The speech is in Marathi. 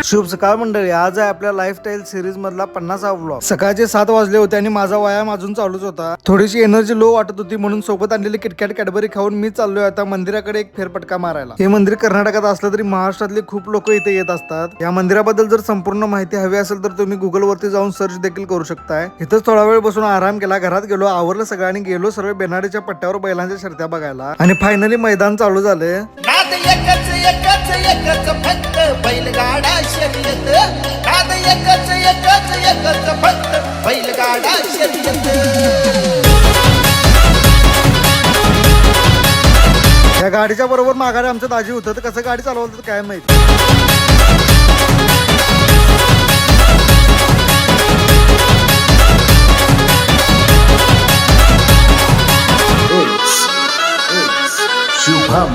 शुभ सकाळ मंडळी, आज आहे आपल्या लाईफस्टाईल सिरीज मधला 50वा व्लॉग। सकाळचे 7 वाजले होते आणि माझा व्यायाम अजून चालूच होता। थोडीशी एनर्जी लो वाटत होती म्हणून सोबत आणलेली किटकॅट कॅडबरी खाऊन मी चाललोय आता मंदिराकडे एक फेरफटका मारायला। हे मंदिर कर्नाटकात असलं तरी महाराष्ट्रातले खूप लोक इथे येत असतात। या मंदिराबद्दल जर संपूर्ण माहिती हवी असेल तर तुम्ही गुगल वरती जाऊन सर्च देखील करू शकताय। इथंच थोडा वेळ बसून आराम केला, घरात गेलो, आवरलं सगळ्यांनी, गेलो सर्व बेनाडीच्या पट्ट्यावर बैलांच्या शर्त्या बघायला आणि फायनली मैदान चालू झाले। फक्त बैलगाडा शर्यत, नाद एकच फक्त बैलगाडा शर्यत। या गाडीच्या बरोबर माघारी आमचं दाजी होतं, तर कसं गाडी चालवलं काय माहिती। शुभम